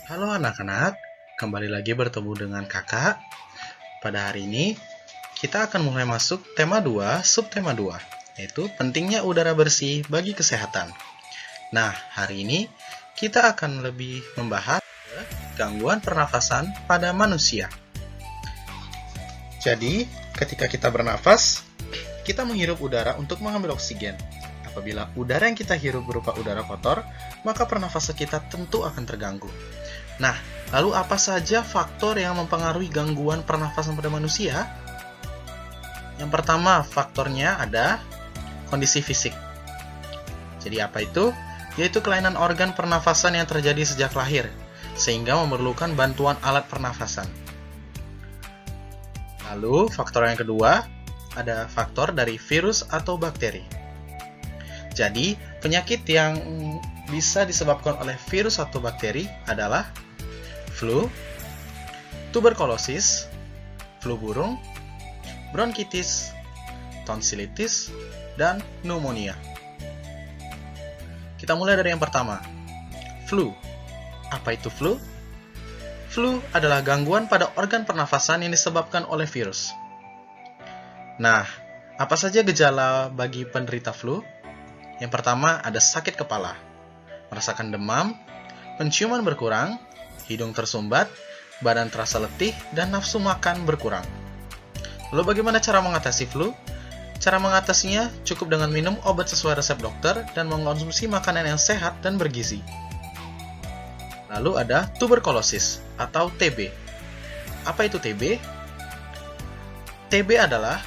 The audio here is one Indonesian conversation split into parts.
Halo anak-anak, kembali lagi bertemu dengan kakak. Pada hari ini, kita akan mulai masuk tema 2, subtema 2, yaitu pentingnya udara bersih bagi kesehatan. Nah, hari ini kita akan lebih membahas gangguan pernafasan pada manusia. Jadi, ketika kita bernafas, kita menghirup udara untuk mengambil oksigen. Apabila udara yang kita hirup berupa udara kotor, maka pernafasan kita tentu akan terganggu. Nah, lalu apa saja faktor yang mempengaruhi gangguan pernafasan pada manusia? Yang pertama, faktornya ada kondisi fisik. Jadi apa itu? Yaitu kelainan organ pernafasan yang terjadi sejak lahir, sehingga memerlukan bantuan alat pernafasan. Lalu, faktor yang kedua, ada faktor dari virus atau bakteri. Jadi, penyakit yang bisa disebabkan oleh virus atau bakteri adalah flu, tuberkulosis, flu burung, bronkitis, tonsilitis, dan pneumonia. Kita mulai dari yang pertama, flu. Apa itu flu? Flu adalah gangguan pada organ pernafasan yang disebabkan oleh virus. Nah, apa saja gejala bagi penderita flu? Yang pertama ada sakit kepala, merasakan demam, penciuman berkurang, hidung tersumbat, badan terasa letih, dan nafsu makan berkurang. Lalu bagaimana cara mengatasi flu? Cara mengatasinya cukup dengan minum obat sesuai resep dokter dan mengkonsumsi makanan yang sehat dan bergizi. Lalu ada tuberkulosis atau TB. Apa itu TB? TB adalah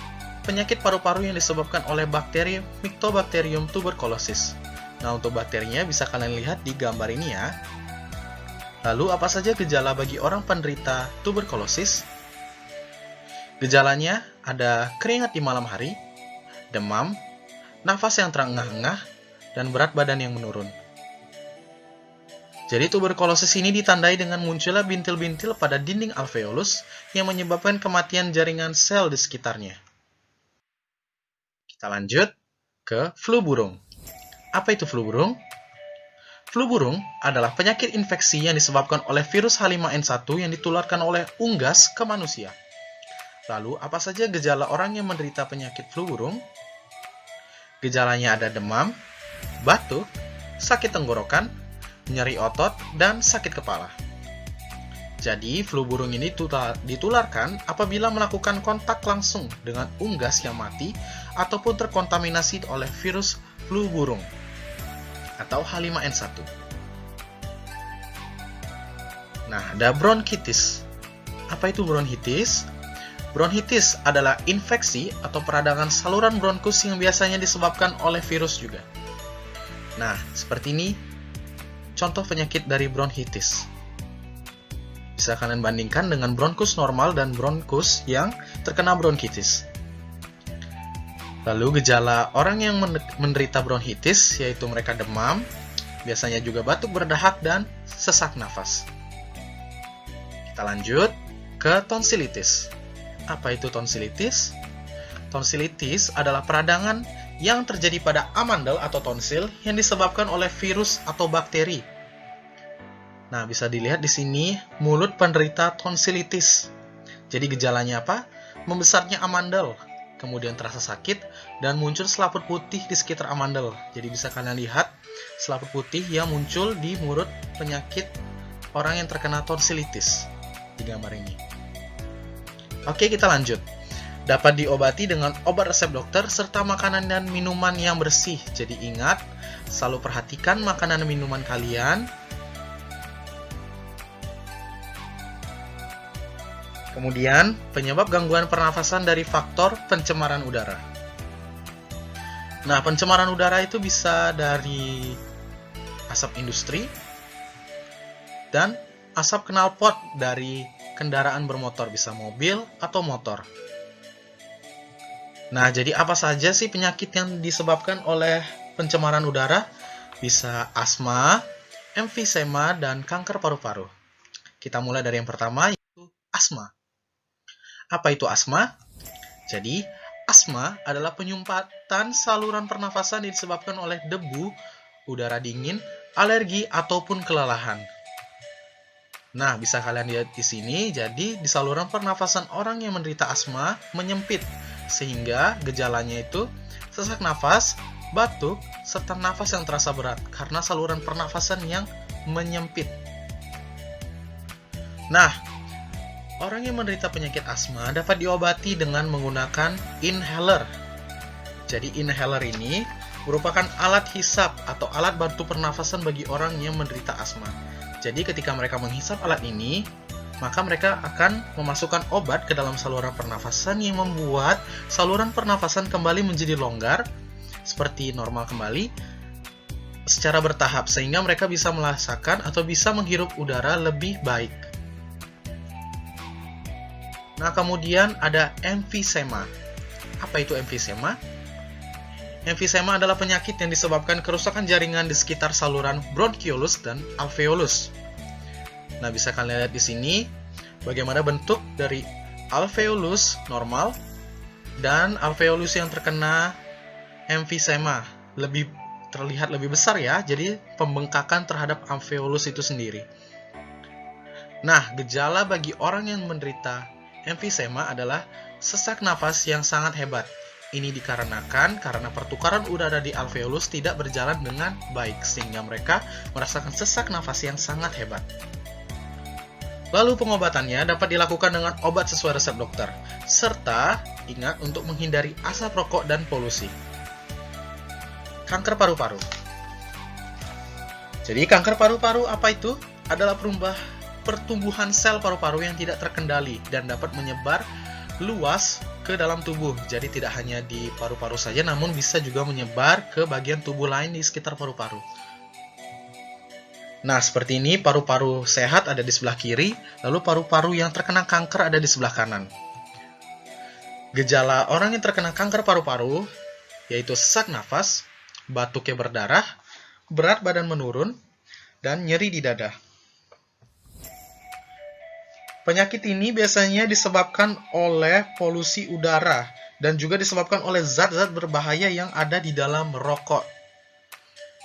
penyakit paru-paru yang disebabkan oleh bakteri Mycobacterium tuberculosis. Nah, untuk bakterinya bisa kalian lihat di gambar ini ya. Lalu, apa saja gejala bagi orang penderita tuberkulosis? Gejalanya ada keringat di malam hari, demam, nafas yang terengah-engah, dan berat badan yang menurun. Jadi tuberkulosis ini ditandai dengan munculnya bintil-bintil pada dinding alveolus yang menyebabkan kematian jaringan sel di sekitarnya. Kita lanjut ke flu burung. Apa itu flu burung? Flu burung adalah penyakit infeksi yang disebabkan oleh virus H5N1 yang ditularkan oleh unggas ke manusia. Lalu, apa saja gejala orang yang menderita penyakit flu burung? Gejalanya ada demam, batuk, sakit tenggorokan, nyeri otot, dan sakit kepala. Jadi, flu burung ini ditularkan apabila melakukan kontak langsung dengan unggas yang mati ataupun terkontaminasi oleh virus flu burung atau H5N1. Nah, ada bronkitis. Apa itu bronkitis? Bronkitis adalah infeksi atau peradangan saluran bronkus yang biasanya disebabkan oleh virus juga. Nah, seperti ini contoh penyakit dari bronkitis. Bisa kalian bandingkan dengan bronkus normal dan bronkus yang terkena bronkitis. Lalu gejala orang yang menderita bronkitis yaitu mereka demam, biasanya juga batuk berdahak dan sesak nafas. Kita lanjut ke tonsilitis. Apa itu tonsilitis? Tonsilitis adalah peradangan yang terjadi pada amandel atau tonsil yang disebabkan oleh virus atau bakteri. Nah, bisa dilihat di sini mulut penderita tonsilitis. Jadi gejalanya apa? Membesarnya amandel, kemudian terasa sakit dan muncul selaput putih di sekitar amandel. Jadi bisa kalian lihat selaput putih yang muncul di mulut penyakit orang yang terkena tonsilitis di gambar ini. Oke, kita lanjut. Dapat diobati dengan obat resep dokter serta makanan dan minuman yang bersih. Jadi ingat, selalu perhatikan makanan dan minuman kalian. Kemudian, penyebab gangguan pernafasan dari faktor pencemaran udara. Nah, pencemaran udara itu bisa dari asap industri dan asap knalpot dari kendaraan bermotor, bisa mobil atau motor. Nah, jadi apa saja sih penyakit yang disebabkan oleh pencemaran udara? Bisa asma, emfisema, dan kanker paru-paru. Kita mulai dari yang pertama, yaitu asma. Apa itu asma? Jadi, asma adalah penyumbatan saluran pernafasan yang disebabkan oleh debu, udara dingin, alergi, ataupun kelelahan. Nah, bisa kalian lihat di sini, jadi di saluran pernafasan orang yang menderita asma menyempit, sehingga gejalanya itu sesak nafas, batuk, serta nafas yang terasa berat karena saluran pernafasan yang menyempit. Nah, orang yang menderita penyakit asma dapat diobati dengan menggunakan inhaler. Jadi inhaler ini merupakan alat hisap atau alat bantu pernafasan bagi orang yang menderita asma. Jadi ketika mereka menghisap alat ini, maka mereka akan memasukkan obat ke dalam saluran pernafasan yang membuat saluran pernafasan kembali menjadi longgar, seperti normal kembali, secara bertahap, sehingga mereka bisa merasakan atau bisa menghirup udara lebih baik. Nah, kemudian ada emfisema. Apa itu emfisema? Emfisema adalah penyakit yang disebabkan kerusakan jaringan di sekitar saluran bronchiolus dan alveolus. Nah, bisa kalian lihat di sini bagaimana bentuk dari alveolus normal dan alveolus yang terkena emfisema. Terlihat lebih besar ya, jadi pembengkakan terhadap alveolus itu sendiri. Nah, gejala bagi orang yang menderita emfisema adalah sesak nafas yang sangat hebat. Ini dikarenakan karena pertukaran udara di alveolus tidak berjalan dengan baik, sehingga mereka merasakan sesak nafas yang sangat hebat. Lalu pengobatannya dapat dilakukan dengan obat sesuai resep dokter, serta ingat untuk menghindari asap rokok dan polusi. Kanker paru-paru. Jadi kanker paru-paru apa itu? Adalah pertumbuhan sel paru-paru yang tidak terkendali dan dapat menyebar luas ke dalam tubuh. Jadi tidak hanya di paru-paru saja, namun bisa juga menyebar ke bagian tubuh lain di sekitar paru-paru. Nah, seperti ini paru-paru sehat ada di sebelah kiri, lalu paru-paru yang terkena kanker ada di sebelah kanan. Gejala orang yang terkena kanker paru-paru yaitu sesak nafas, batuknya berdarah, berat badan menurun, dan nyeri di dada. Penyakit ini biasanya disebabkan oleh polusi udara dan juga disebabkan oleh zat-zat berbahaya yang ada di dalam rokok.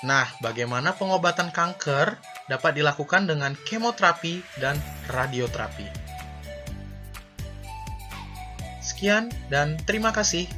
Nah, bagaimana pengobatan kanker dapat dilakukan dengan kemoterapi dan radioterapi. Sekian dan terima kasih.